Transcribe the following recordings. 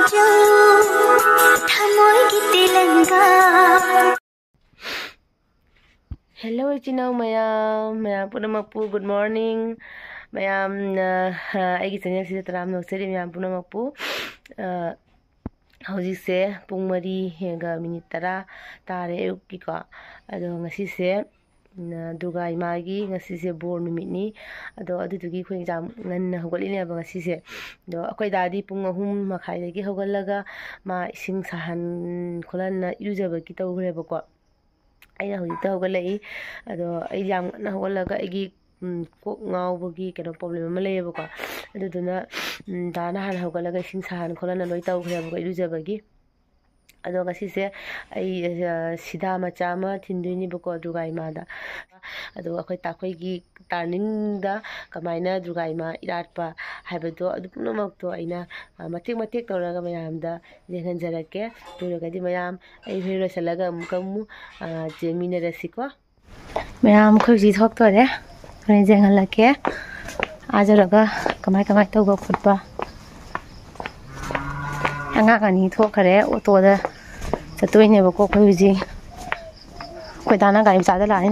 Hello ichinaw mayam punamakpu good morning mayam aigi channel sida taram nokseri mayam punamakpu hauji se pung mari hega minute tara tare ayukki ko ado ngasi se Durga imagi ngasi se bor numit ni ado adudugi khoi exam ngan hogolini aba ngasi se do akoi dadi pung 3 makhai dagi hogalaga ma ising sahan kholanna irujaba ki tawgre bako aina hojita hogalai ado ai yam na hogalaga agi kok ngawbagi keno problem ma lay bako aduduna dana han hogalaga ising sahan kholanna loi tawgre bako irujabagi ado ngasi se ai sida macha ma thinduni bako Durga imada ado akhoi takhoi gi turning da kamaina Durga ima iratpa haibado adu punamak to aina matik matik tawraga mayam da jengan jarake turagadi mayam ai hero salaga mukamu jemina rasiko mayam khoji thok tore re jengan lake ajaraga kamai kamai tawga khutba anga kani thokare auto da chatoine bako khoi ji khoi dana gai cha da lai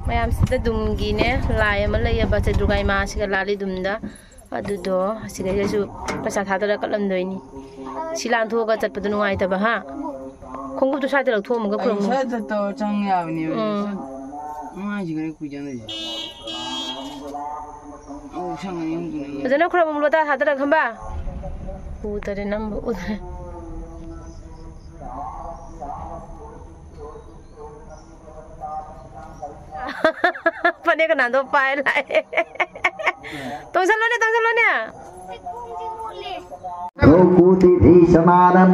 mayam sida dumgi ne lai ma lay ba cha Durga ima siga lali dumda adudo siga jesu pasa thadara kalam doini silan thoga chatpadu nuai ta ba ha khonggu tu sai da lak thomu ga khrom sai da to chang ya ni ma ji gare ku jan ni au chang ni ngu ni adana khrom lo ta thadara khamba u tare nam u pane ka nando pai lai tong salo ne Kutithi samanam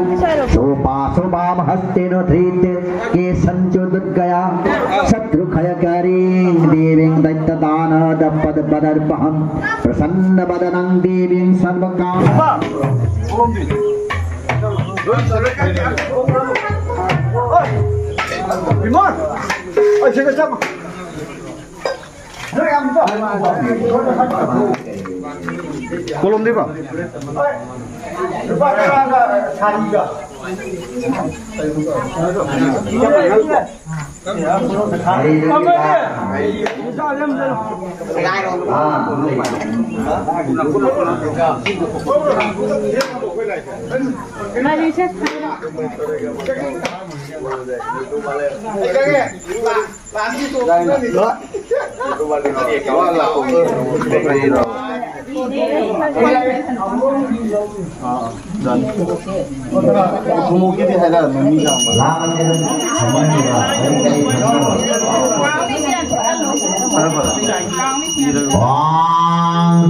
Sopasopam hasteno dhrite Kesancho durgaya Satrukhayakareen Deving daitadana Dappad badarpaham Prasanna badanang deving sarvakam Bimar! Ay, sige, sama! Kolom di ba?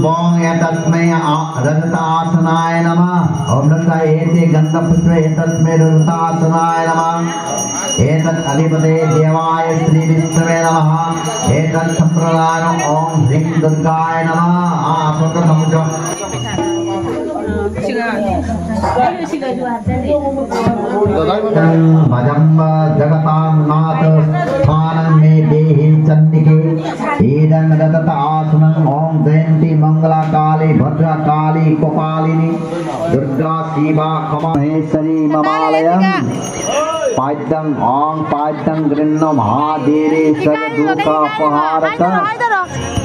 Bong etasmai rantasanaaya namah Om Nanda ete gandaputve etasmai rantasanaaya namah Etat adipate devaya Sri Vishnave namah Etat sampradaya Om Hring Durgaya namah Aswata samuja Majamba jagatam nata Thanam me dehi chandike Edang datata asanam Om Jayanti Mangala Kali Bhadra Kali Kopalini Durga Shiva Kama Maheshwari Mamalayam Paidang Om Paidang Grinna Mahadere Sarduka Paharata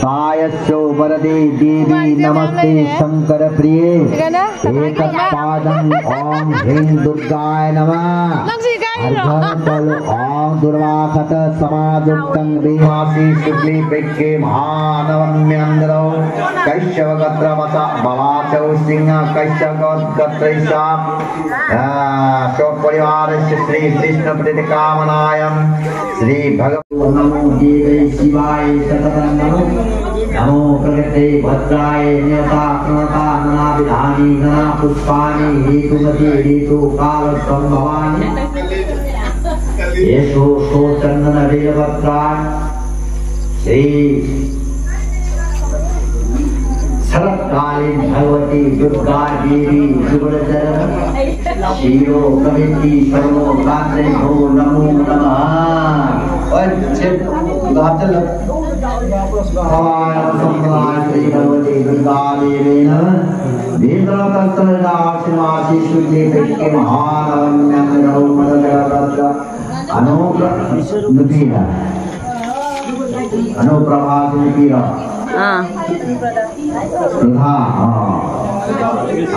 Sayasyo Varade Devi Namaste Shankara Priye Ekat Padang Om Hring Durgaya Namah Arghal Om Durvakata Samaduttam Devasi Shukli Pekke Mahanavamyandro Kaishavagadra Mata Balachav Singha Kaishavagat Gatraisa Shok Parivar Shri Krishna Pratikamanayam Shri Bhagavad Namo Devai Shivaya Satatam Namo Namo Prakate Bhadraya Niyata Kanata Nana Vidhani Nana Pushpani Hetumati Hetu Kala Sambhavani Yesu Sotannana Vedavatra Shri शरत्कालीन Bhagwati Durga Devi सुबलचरण शिरो कविति servo कांते हो नमो नमः और चित गातल श्री भगवती दुर्गा देवी वेन्द्रतंत्रदासिमासी शुद्धि कृष्ण महानवम्यं मदगरत्र अनुप्रभासिनीरा प्रधा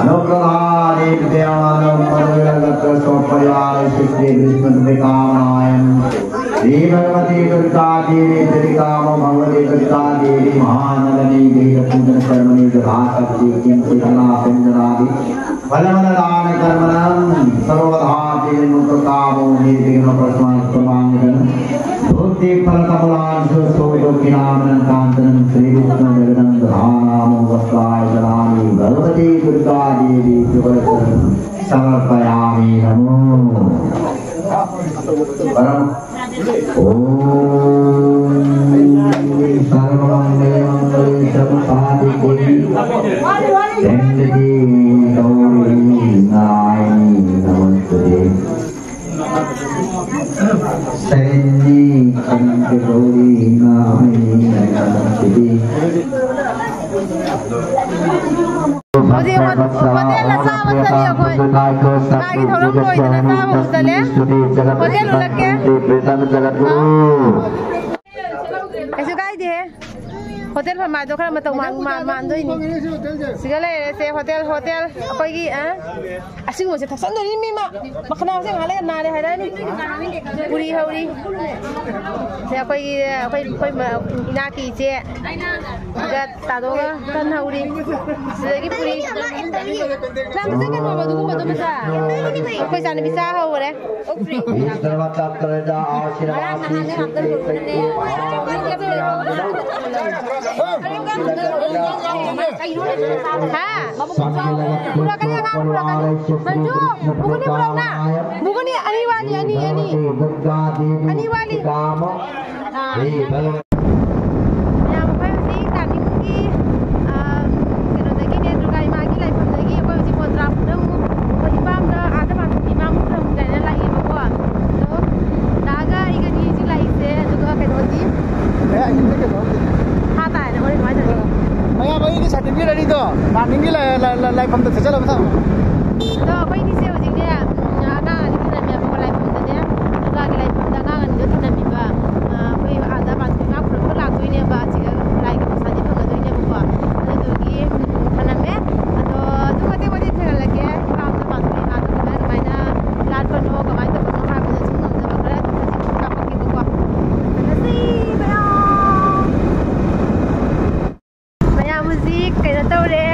अनुप्रधाने विद्यानं मदगरत्र स्वपरिवार श्री विष्णु कामनायं श्री भगवती दुर्गा देवी त्रिकाम भगवती दुर्गा देवी महानगरी वेद पूजन कर्मणि विभासक्ति किं पूजना पिंजरादि फलमदान कर्मणं सर्वधा देवी मुक्तकामो निर्विघ्न प्रसमांगन भूति फलकमलां सुसोदो किनामनं कांतनं श्री विष्णु जगदं धानामो वस्त्राय ददामि भगवती दुर्गा देवी सुवर्ण समर्पयामि नमो परम ओम सर्वमंगले सर्वसाधिके शंकरी गौरी नारायणी नमस्ते शरण्ये शंकर गौरी नारायणी नमस्ते Hotel na sama sa niyo ko. Lagi thorong loy na sama ko tale. Hotel ulag ke? Kaso kay di. Hotel pa mado ka matong man do ini. Sigala se hotel akoy gi asing mo se taksan do ni ma. Makna se ngale na le hada ni. Puri hauri. Se akoy ina ki che. Ga tado ga tan hauri. Lagi puri. Nam se kan ma du ko do bisa. Akoy sana bisa haure. Okri. सर्वतंत्रदा आशीर्वादी bukan ni ani wali yang pasti kami mungkin kalau lagi ni juga imagi lagi pun lagi apa mesti kontra pun mau imam dah ada macam imam pun dah lagi bawa so naga ikan ini juga isi juga kalau di hata ada orang macam ni Maya bayi ni certificate ada itu, nanti ni lai pam tu terjadi apa? तो कोई नहीं से हो जिंगे आगा लिखना मैं आपको live में देने आगा के लाइव में आगा ने जो दिन में बा कोई आधा बात में आप लोग ला कोई ने बात चिका लाइव में साजी भंग दोई ने बुआ ने दोगी खाना में तो मते मते थे लगे काम तो बात में आधा में मैंने लाट पर नो कमाई तो पर खा बजे सुन जब बकरा तो का पक्की बुआ नसी भैया म्यूजिक कहना तो रे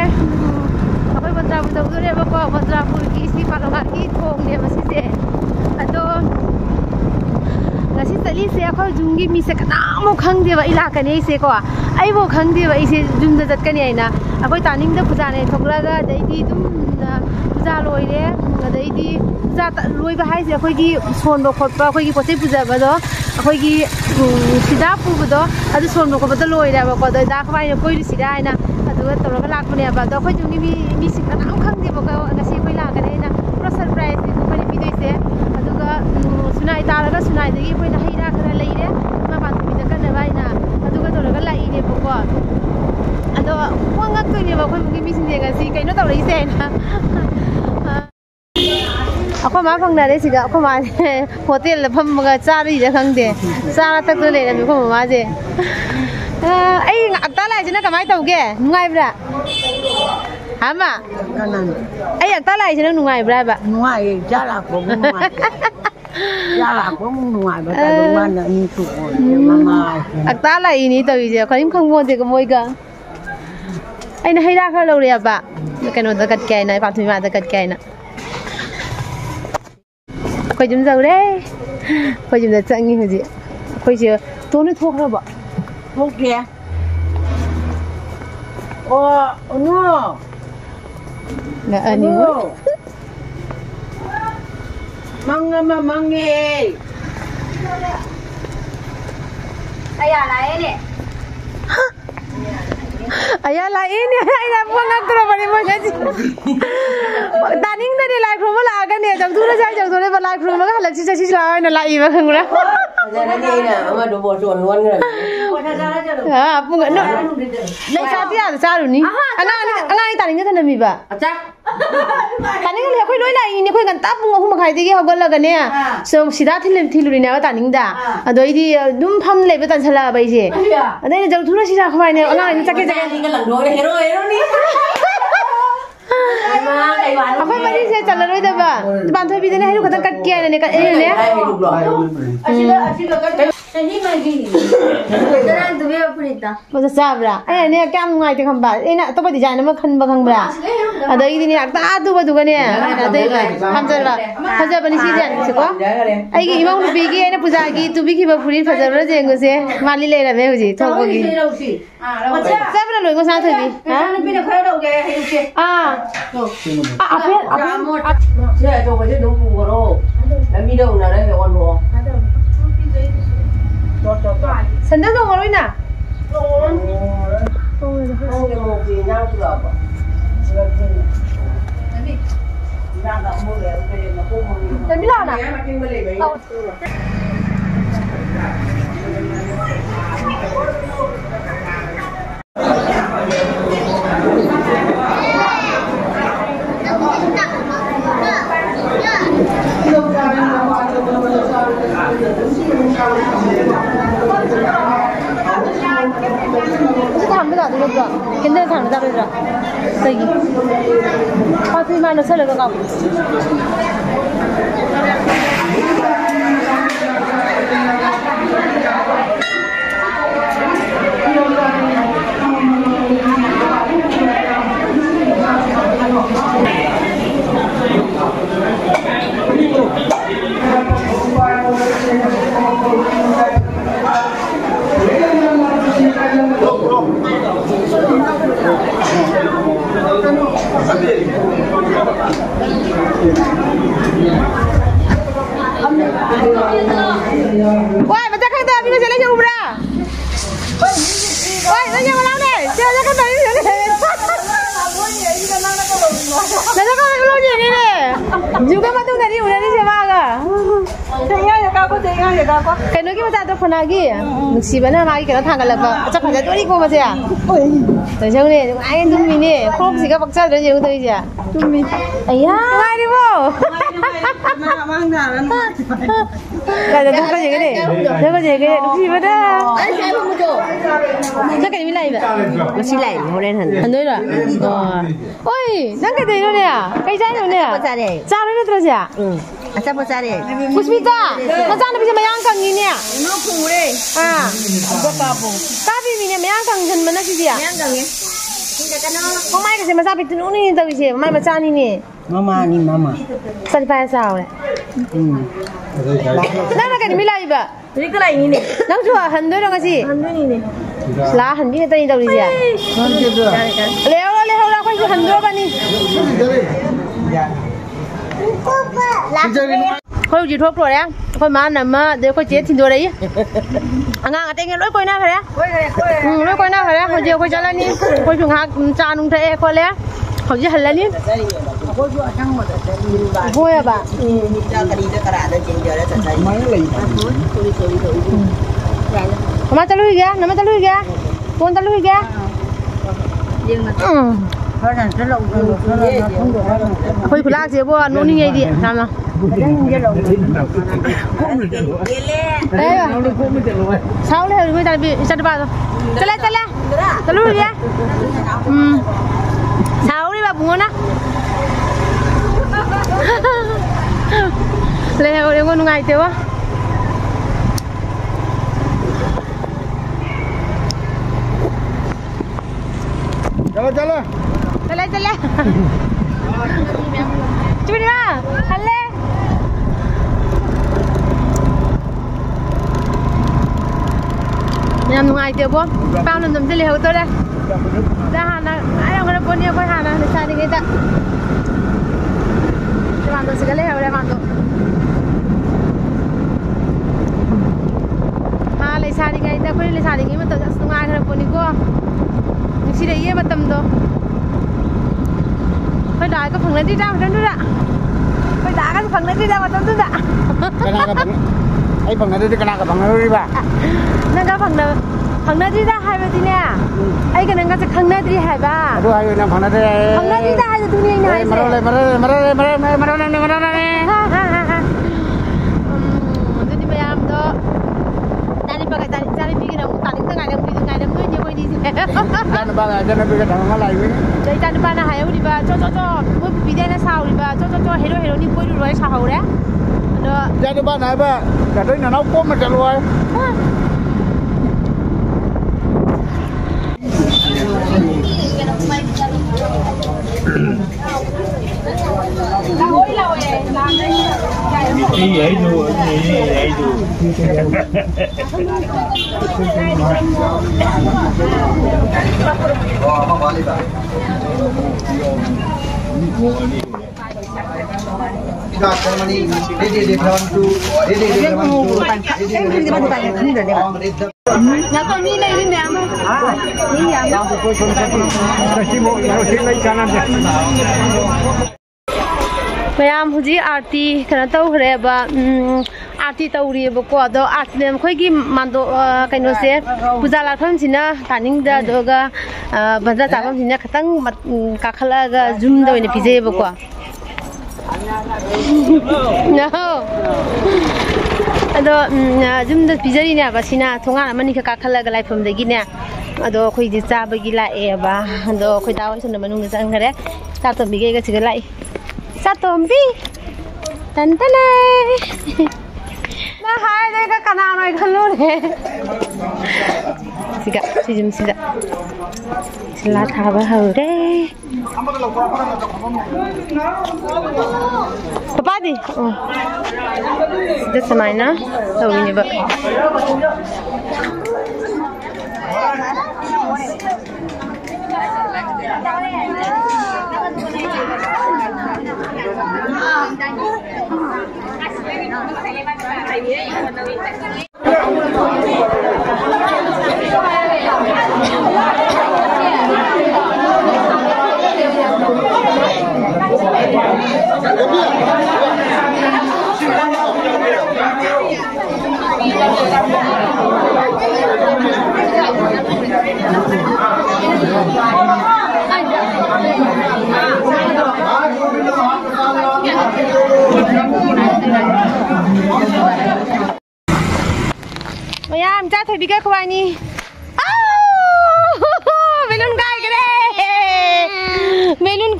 ako'y mandrapur rin ako mandrapur ki isi palonga ki thong ne masise ado ngasi tali se ako'y jungi mi se kana mo khangde ba ila kane ise ko ai bo khangde ba ise jum da jat kane aina ako'y taning da puja ne thoklaga daidi dum puja loire daidi puja loi ba hai se ako'y gi son bo khotpa ako'y gi pochai puja ba do ako'y gi sida pu ba do adu son bo ko ba do loire ba ko da khwai ne koi sida aina aduga toroga lakpane ba do ako'y jungi mi se kana khangde ba ko ngasi ako'y la kane aina pura surprise ni ko ni bidoi se aduga sunai taraga sunai dagi ako'y na haira khara leire ma ba tu da kana ba aina aduga toroga lai ne ba ko ado wangak to ne ba ako'y mungi mi sin ngasi kaino tawra ise na ako ma phangna re siga ako ma hotel la phamga chari ja khangde chara tak le le mi ko ma je ai akta lai jina kamai tauge nungai bra ama kanan ai akta lai jina nungai bra ba nungai jala ko nungai jala ko nungai ba ta man ni tu ko mama akta lai ni tau je kharim khangbo de ko moi ga ai na haira kha lo re ba kano da kat kai na pa thu ma da kat kai na khoi jum jau re khoi jum da changi hu ji khoi je to ni thok ra ba thok ke no na ani mange ai à lại nè Ayah lain ni, ayah pun nak terus balik macam ni. Taning tadi like room lah kan ni, jauh tu lah like room lah, lagi sisi lah, nak like ibu kan gula. Jangan ni na, ama dua bulan luan kan. Ha, apa enggak? Nak sati ada caru ni. Angan taning ni kan mi ba. Acak. Taning ni aku loi lain ni, aku kan tak pun aku makai tiga aku lah kan ni. So sida thilu ni na taning dah. Aduh ini dum pam lebe tan salah bayi je. Aduh ini jauh tu lah sida aku main ni. Angan ni cakap Ni kan lang dua hero ni. Aku mari saya jalan loi dah ba. Bantu bidan ni hero kata kat kian ni kat ini ni. Ini lagi. Sekarang tu biar perita. Masa sabra. Ni kam ngai te khamba. Ina to ba design ma khan ba khang bra. Ada ini ni ta tu ba du ga ni. Ada kham jar ba. Fajar bani si jan se ko. Ai gi imang lu bi gi ina puja gi tu bi ki ba puri fajar ra jeng se. Mali le ra be huji thok ko gi. Sabra loi ko sa thoi bi. Ha. Ni pina khara dau ge hai ke. Ape. Saya coba je dulu koro. Kami dah una dah kawan lo. Sandal dong loi na. Oh, yang mau pinang tu apa? Tapi, pinang tak boleh. Nak pun boleh. Dan bila na? Makin boleh. Thằng bây giờ thì được. Cái này thằng ra bây giờ. Đây. Qua khi mà nó sẽ được không? Woi, baca kan tu, habis macam mana ubra? Woi, macam mana ni? Jangan kan tadi ni. Jangan kan belum ni ni. Juga matu tadi udah ni siapa aga? Kena kita macam tu pun lagi. Mesti benar lagi kena tanggal lepas. Macam macam tu ni kau macam ya? Macam ni, ayam tu ni. Kau sih kau paksa dah jauh tu je. Ayah, mari bo. Dah dah kau jadi ni. Dah kau jadi ni. Mesti benar. Saya pun betul. Cakap ni lain tak? Masih lain, orang hendak. Handoi lah. Oi, nak kata ini ni ah? Kau jadi ni ah? Cari. Cari ni terus ya? Asal apa cari? Puspita, macam mana bisa mayangkang ini ah? Nak pure. Ah, Apa kapu? tapi ini mayangkang jen mana sih dia? Yang kami. Hingga kena. Kau mai kasi masa pitu ni tahu sih, mai macam ni. Mama ni mama. Sari payah sah oleh. Nak kan mila iba? Jadi kalau ini. Nang cua handoi dong kasi. Handoi ni. Lah handoi tadi tahu sih. Leo lah kau itu handoi apa ni? Kau jadi thua keluar ya? Kau mana nama? Dia kau jadi tindur lagi. Angang ada yang loi kau nak ya? Loi kau nak ya? Kau jadi kau jalan ni, kau cuma canung teh kau le. Kau jadi halan ni. Kau ya ba? Nama terlalu ya? Nama terlalu ya? Pun terlalu ya? Aku ikut lagi je, buat nuni ni dia, nama. Sao le, kau dah bi, satu batu. Cela, terlalu ya? Sao ni ba bunga na? Le, kau dengar nungai tu apa? Jalan. Cela. Cuba ni lah, halle. Nhằm ngoài tiệm bố, bao lần tầm chơi liều tôi đây. Ra hàng là, ai đang có được bốn nhiều quay hàng là sai đi cái tạ. Cái bàn tôi sẽ cái liều đây bàn tôi. Mà lấy sai đi cái tạ, quên lấy sai đi cái mà tôi sẽ tung ai có được bốn nhiều cô. ꯅꯨꯡꯁꯤꯔꯛꯏꯌꯦ ꯃꯇꯝꯗꯣ ꯑꯩꯈꯣꯏ ꯗꯥꯒ ꯐꯪꯅꯗ꯭ꯔꯤꯗ ꯃꯇꯝꯗꯨꯗ ꯑꯩꯈꯣꯏ ꯗꯥꯒꯁꯨ ꯐꯪꯅꯗ꯭ꯔꯤꯗ ꯃꯇꯝꯗꯨꯗ ꯑꯩ ꯐꯪꯅꯗ꯭ꯔꯗꯤ ꯀꯅꯥꯒ ꯐꯪꯅꯔꯤꯕ ꯅꯪꯒ ꯐꯪꯅꯗ꯭ꯔꯤꯗ ꯍꯥꯏꯕꯗꯤꯅꯦ ꯑꯩꯒ ꯅꯪꯒꯁꯦ ꯈꯪꯅꯗ꯭ꯔꯤ ꯍꯥꯏꯕ ꯑꯗꯨ ꯍꯥꯏꯌꯨ ꯅꯪ ꯐꯪꯅꯗ꯭ꯔꯤ ꯐꯪꯅꯗ꯭ꯔꯤꯗ ꯍꯥꯏꯗꯨꯅꯤ ꯑꯩꯅ ꯍꯥꯏꯁꯦ ꯑꯗꯨꯗꯤ ꯃꯌꯥꯝꯗꯣ ꯏꯆꯥꯅꯨꯄꯤꯒꯤꯅ ꯑꯃꯨꯛ ꯇꯥꯅꯤꯡꯗ ꯉꯥꯏꯔꯝꯗꯣꯏꯅꯦ ꯑꯩꯈꯣꯏꯅꯤꯁꯦ ꯏꯆꯥꯅꯨꯄꯥꯅ ꯍꯥꯏꯍꯧꯔꯤꯕ ꯆꯣ ꯃꯣꯏ ꯄꯨꯄꯤꯗꯩꯅ ꯁꯥꯎꯔꯤꯕ ꯆꯣ ꯍꯦꯔꯣꯅꯤ ꯀꯣꯏꯔꯨꯔꯣꯏ ꯁꯥꯍꯧꯔꯦ ꯑꯗꯣ 이자누바나 해봐. 나도 이제 나ው 꼬면 잘 와. ꯃꯌꯥꯝ ꯍꯧꯖꯤꯛ ꯑꯥꯔꯇꯤ ꯀꯩꯅꯣ ꯇꯧꯈ꯭ꯔꯦꯕ आरती तौरीबको अदो आरती मखोइगी मांदो कइनोसे पूजा लाफमसिना तानिंगदा दोगा बजा चाबमसिना खतंग काखलागा जुम दोइने पिजेबको नो अदो जुम द पिजरीने बसिना थोंगा मनि काखलागा लाइफमदगिने अदो खोइदि चाबगी लाएबा अदो खोइदा होइसना मनुंग जंगरे चातोबिगेगा सिगा लाई चातोबी तंतने ना हाय देखा कनाम है खल्लू रे सिगा सिजम सिगा सिला थाबा हौरे पापा दी सिदा समाइना तौरिने बा मैम चा थोड़ी क्या खुआनी बेलून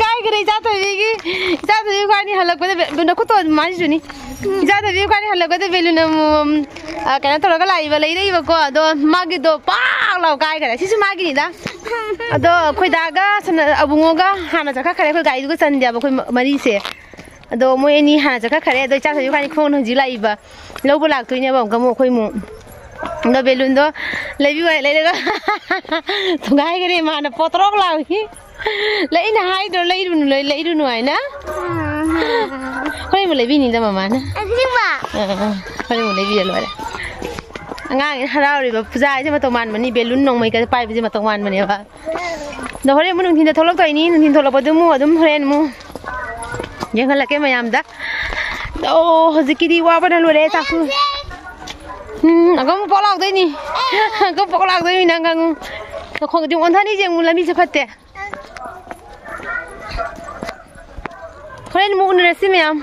काय करे चा थोड़ी खुआनी हलक पे न खुद मारी जुनी चा थोड़ी खुआनी हलक पे बेलून क्या थोड़ा का लाइव ले रही बको दो मागी दो पाग लाओ काय करे सिसु मागी नहीं दा दो कोई दागा सन अबुंगोगा हाना चखा करे कोई गाइड को सन दिया कोई मरी से दो मोयनी हाना चखा करे दो चा थोड़ी खुआनी खोन हजी लाइव लोग लाग तो इन्हें बांग कमो कोई मु नो बेलून दो लेबी वाले ले लेगा तो गाय करे माना पोतरोक लागी ले इन हाई दो ले इरुनु आए ना कोई मुले भी नहीं दा मामा ना कोई मुले भी जलवा रे अंगांग हराव रे पूजा ऐसे मत मान मनी बेलून नोंग मई का पाइप से मत मान मनी बा दो हरे मुनुंग थिन थोलक तो इनी थिन थोलक बदु मु अदुम हरेन मु यंग लके मयाम दा दो हजिकिदी वा बना लोरे ताकू अगम पोलाक दे नी अगम पोलाक दे नी नंगंग तो खोग दिम अंधानी जे मुला मी से फते हरेन मु न रेसी मयाम